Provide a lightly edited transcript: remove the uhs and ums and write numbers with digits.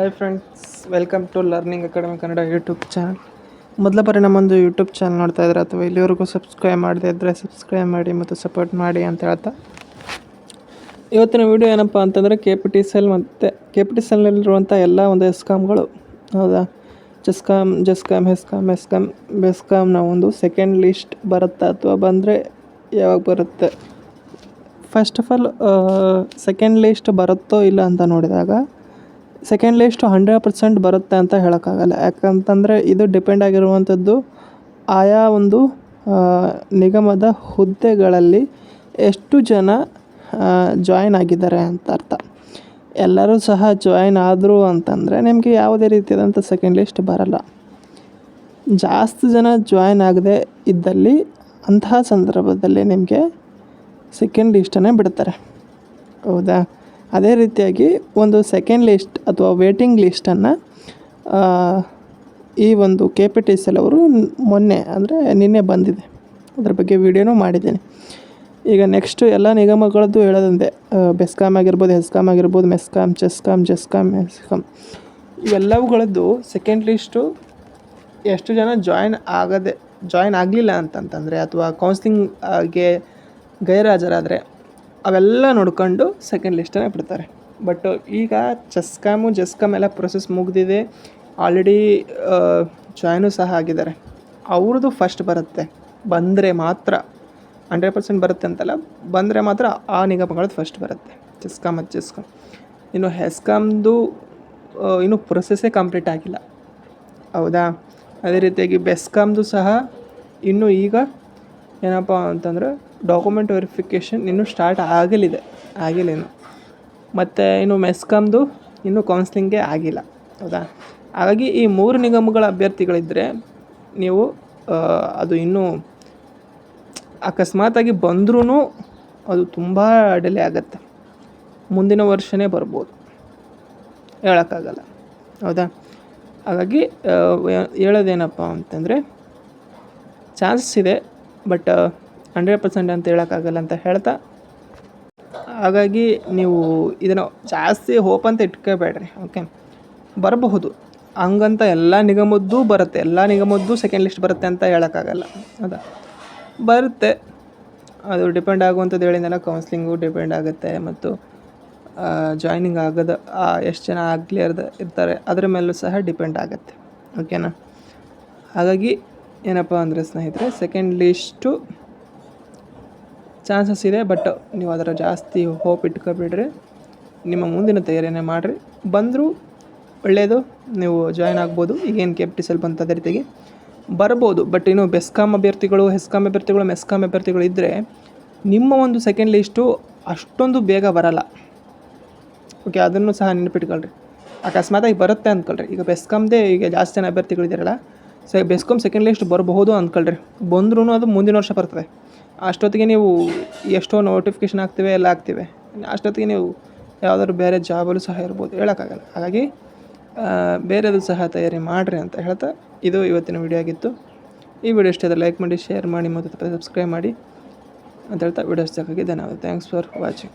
Hi friends, welcome to learning academy Kannada YouTube channel. ಮೊದಲ ಬಾರಿ ನಮ್ಮೊಂದು YouTube channel ನೋಡ್ತಾ ಇದ್ದಾರೆ ಅಥವಾ ಇಲ್ಲಿವರೆಗೂ ಸಬ್ಸ್ಕ್ರೈಬ್ ಮಾಡದೇ ಇದ್ದರೆ ಸಬ್ಸ್ಕ್ರೈಬ್ ಮಾಡಿ ಮತ್ತು ಸಪೋರ್ಟ್ ಮಾಡಿ ಅಂತ ಹೇಳ್ತಾ, ಇವತ್ತಿನ ವಿಡಿಯೋ ಏನಪ್ಪ ಅಂತಂದರೆ KPTCL ಮತ್ತು KPTCLನಲ್ಲಿರುವಂಥ ಎಲ್ಲ ಒಂದು ಎಸ್ಕಾಮ್ಗಳು, ಹೌದಾ, ಜೆಸ್ಕಾಮ್, ಬೆಸ್ಕಾಮ್ನ ಒಂದು ಸೆಕೆಂಡ್ ಲಿಸ್ಟ್ ಬರುತ್ತಾ ಅಥವಾ ಬಂದರೆ ಯಾವಾಗ ಬರುತ್ತೆ. First of all second list ಬರುತ್ತೋ ಇಲ್ಲ ಅಂತ ನೋಡಿದಾಗ ಸೆಕೆಂಡ್ ಲಿಸ್ಟು 100% ಬರುತ್ತೆ ಅಂತ ಹೇಳೋಕ್ಕಾಗಲ್ಲ. ಯಾಕಂತಂದರೆ ಇದು ಡಿಪೆಂಡ್ ಆಗಿರುವಂಥದ್ದು ಆಯಾ ಒಂದು ನಿಗಮದ ಹುದ್ದೆಗಳಲ್ಲಿ ಎಷ್ಟು ಜನ ಜಾಯಿನ್ ಆಗಿದ್ದಾರೆ ಅಂತ ಅರ್ಥ. ಎಲ್ಲರೂ ಸಹ ಜಾಯಿನ್ ಆದರು ಅಂತಂದರೆ ನಿಮಗೆ ಯಾವುದೇ ರೀತಿಯಾದಂಥ ಸೆಕೆಂಡ್ ಲಿಸ್ಟ್ ಬರಲ್ಲ. ಜಾಸ್ತಿ ಜನ ಜಾಯಿನ್ ಆಗದೆ ಇದ್ದಲ್ಲಿ ಅಂತಹ ಸಂದರ್ಭದಲ್ಲಿ ನಿಮಗೆ ಸೆಕೆಂಡ್ ಲಿಸ್ಟನ್ನೇ ಬಿಡ್ತಾರೆ, ಹೌದಾ. ಅದೇ ರೀತಿಯಾಗಿ ಒಂದು ಸೆಕೆಂಡ್ ಲಿಸ್ಟ್ ಅಥವಾ ವೇಟಿಂಗ್ ಲಿಸ್ಟನ್ನು ಈ ಒಂದು KPTCL ಅವರು ಮೊನ್ನೆ ಅಂದರೆ ನಿನ್ನೆ ಬಂದಿದೆ, ಅದ್ರ ಬಗ್ಗೆ ವಿಡಿಯೋನೂ ಮಾಡಿದ್ದೀನಿ. ಈಗ ನೆಕ್ಸ್ಟು ಎಲ್ಲ ನಿಗಮಗಳದ್ದು ಹೇಳೋದಂದೆ, ಬೆಸ್ಕಾಮ್ ಆಗಿರ್ಬೋದು, ಹೆಸ್ಕಾಮ್ ಆಗಿರ್ಬೋದು, ಮೆಸ್ಕಾಮ್, ಜೆಸ್ಕಾಮ್ ಇವೆಲ್ಲವುಗಳದ್ದು ಸೆಕೆಂಡ್ ಲಿಸ್ಟು ಎಷ್ಟು ಜನ ಜಾಯಿನ್ ಆಗಲಿಲ್ಲ ಅಂತಂತಂದರೆ ಅಥವಾ ಕೌನ್ಸ್ಲಿಂಗ್ಗೆ ಗೈರಾಜರಾದರೆ ಅವೆಲ್ಲ ನೋಡ್ಕೊಂಡು ಸೆಕೆಂಡ್ ಲಿಸ್ಟನ್ನೇ ಬಿಡ್ತಾರೆ. ಬಟ್ ಈಗ ಜೆಸ್ಕಾಮ್ ಎಲ್ಲ ಪ್ರೊಸೆಸ್ ಮುಗಿದಿದೆ, ಆಲ್ರೆಡಿ ಜಾಯ್ನು ಸಹ ಆಗಿದ್ದಾರೆ. ಅವ್ರದ್ದು ಫಸ್ಟ್ ಬರುತ್ತೆ, ಬಂದರೆ ಮಾತ್ರ 100% ಬರುತ್ತೆ ಅಂತಲ್ಲ, ಬಂದರೆ ಮಾತ್ರ ಆ ನಿಗಮಗಳದ್ದು ಫಸ್ಟ್ ಬರುತ್ತೆ, ಜೆಸ್ಕಾಮ್. ಇನ್ನು ಹೆಸ್ಕಾಮ್ದು ಇನ್ನೂ ಪ್ರೊಸೆಸ್ಸೇ ಕಂಪ್ಲೀಟ್ ಆಗಿಲ್ಲ, ಹೌದಾ. ಅದೇ ರೀತಿಯಾಗಿ ಬೆಸ್ಕಾಮ್ದು ಸಹ ಇನ್ನೂ ಈಗ ಏನಪ್ಪ ಅಂತಂದರೆ ಡಾಕ್ಯುಮೆಂಟ್ ವೆರಿಫಿಕೇಷನ್ ಇನ್ನೂ ಸ್ಟಾರ್ಟ್ ಆಗಿಲ್ಲ ಇನ್ನು. ಮತ್ತು ಇನ್ನು ಮೆಸ್ಕಾಮ್ದು ಇನ್ನೂ ಕೌನ್ಸ್ಲಿಂಗೇ ಆಗಿಲ್ಲ, ಹೌದಾ. ಹಾಗಾಗಿ ಈ 3 ನಿಗಮಗಳ ಅಭ್ಯರ್ಥಿಗಳಿದ್ದರೆ ನೀವು ಅದು ಇನ್ನೂ ಅಕಸ್ಮಾತಾಗಿ ಬಂದ್ರೂ ಅದು ತುಂಬ ಡಿಲೇ ಆಗುತ್ತೆ, ಮುಂದಿನ ವರ್ಷವೇ ಬರ್ಬೋದು, ಹೇಳೋಕ್ಕಾಗಲ್ಲ, ಹೌದಾ. ಹಾಗಾಗಿ ಹೇಳೋದೇನಪ್ಪ ಅಂತಂದರೆ ಚಾನ್ಸಸ್ ಇದೆ, ಬಟ್ 100% ಅಂತ ಹೇಳೋಕ್ಕಾಗಲ್ಲ ಅಂತ ಹೇಳ್ತಾ, ಹಾಗಾಗಿ ನೀವು ಇದನ್ನು ಜಾಸ್ತಿ ಹೋಪ್ ಅಂತ ಇಟ್ಕೋಬೇಡ್ರಿ, ಓಕೆ. ಬರಬಹುದು ಹಂಗಂತ ಎಲ್ಲ ನಿಗಮದ್ದು ಬರುತ್ತೆ, ಎಲ್ಲ ನಿಗಮದ್ದು ಸೆಕೆಂಡ್ ಲಿಸ್ಟ್ ಬರುತ್ತೆ ಅಂತ ಹೇಳೋಕ್ಕಾಗಲ್ಲ, ಹೌದಾ. ಬರುತ್ತೆ, ಅದು ಡಿಪೆಂಡ್ ಆಗುವಂಥದ್ದು ಹೇಳಿದ್ನಲ್ಲ, ಕೌನ್ಸ್ಲಿಂಗು ಡಿಪೆಂಡ್ ಆಗುತ್ತೆ ಮತ್ತು ಜಾಯ್ನಿಂಗ್ ಆಗೋದು ಎಷ್ಟು ಜನ ಇರ್ತಾರೆ ಅದರ ಮೇಲೂ ಸಹ ಡಿಪೆಂಡ್ ಆಗುತ್ತೆ, ಓಕೆನಾ. ಹಾಗಾಗಿ ಏನಪ್ಪ ಅಂದರೆ ಸ್ನೇಹಿತರೆ, ಸೆಕೆಂಡ್ ಲಿಸ್ಟು ಚಾನ್ಸಸ್ ಇದೆ, ಬಟ್ ನೀವು ಅದರ ಜಾಸ್ತಿ ಹೋಪ್ ಇಟ್ಕೊಬಿಡ್ರಿ, ನಿಮ್ಮ ಮುಂದಿನ ತಯಾರಿನೇ ಮಾಡಿರಿ. ಬಂದರೂ ಒಳ್ಳೆಯದು, ನೀವು ಜಾಯ್ನ್ ಆಗ್ಬೋದು. ಈಗೇನು KPTCL ಬಂತು ಅದೇ ರೀತಿಯಾಗಿ ಬರ್ಬೋದು. ಬಟ್ ಇನ್ನು ಬೆಸ್ಕಾಮ್ ಅಭ್ಯರ್ಥಿಗಳು, ಹೆಸ್ಕಾಮ್ ಅಭ್ಯರ್ಥಿಗಳು, ಮೆಸ್ಕಾಮ್ ಅಭ್ಯರ್ಥಿಗಳು ಇದ್ದರೆ ನಿಮ್ಮ ಒಂದು ಸೆಕೆಂಡ್ ಲಿಸ್ಟು ಅಷ್ಟೊಂದು ಬೇಗ ಬರಲ್ಲ, ಓಕೆ. ಅದನ್ನು ಸಹ ನೆನಪಿಟ್ಕೊಳ್ರಿ. ಅಕಸ್ಮಾತಾಗಿ ಬರುತ್ತೆ ಅಂದ್ಕೊಳ್ರಿ, ಈಗ ಬೆಸ್ಕಾಮ್ದೇ ಈಗ ಜಾಸ್ತಿ ಜನ ಅಭ್ಯರ್ಥಿಗಳಿದ್ದಾರಲ್ಲ, ಬೆಸ್ಕಾಮ್ ಸೆಕೆಂಡ್ ಲಿಸ್ಟ್ ಬರಬಹುದು ಅಂದ್ಕೊಳ್ರಿ, ಬಂದ್ರೂ ಅದು ಮುಂದಿನ ವರ್ಷ ಬರ್ತದೆ. ಅಷ್ಟೊತ್ತಿಗೆ ನೀವು ಎಷ್ಟೋ ನೋಟಿಫಿಕೇಷನ್ ಆಗ್ತಿವೆ, ಎಲ್ಲ ಆಗ್ತಿವೆ, ಅಷ್ಟೊತ್ತಿಗೆ ನೀವು ಯಾವುದಾದ್ರು ಬೇರೆ ಜಾಬಲ್ಲೂ ಸಹ ಇರ್ಬೋದು, ಹೇಳೋಕ್ಕಾಗಲ್ಲ. ಹಾಗಾಗಿ ಬೇರೆದು ಸಹ ತಯಾರಿ ಮಾಡಿರಿ ಅಂತ ಹೇಳ್ತಾ, ಇದು ಇವತ್ತಿನ ವಿಡಿಯೋ ಆಗಿತ್ತು. ಈ ವಿಡಿಯೋ ಇಷ್ಟ ಆದರೆ ಲೈಕ್ ಮಾಡಿ, ಶೇರ್ ಮಾಡಿ ಮತ್ತು ಸಬ್ಸ್ಕ್ರೈಬ್ ಮಾಡಿ ಅಂತ ಹೇಳ್ತಾ ವಿಡಿಯೋ ಇಷ್ಟಕ್ಕಾಗಿ ಧನ್ಯವಾದ. Thanks for watching.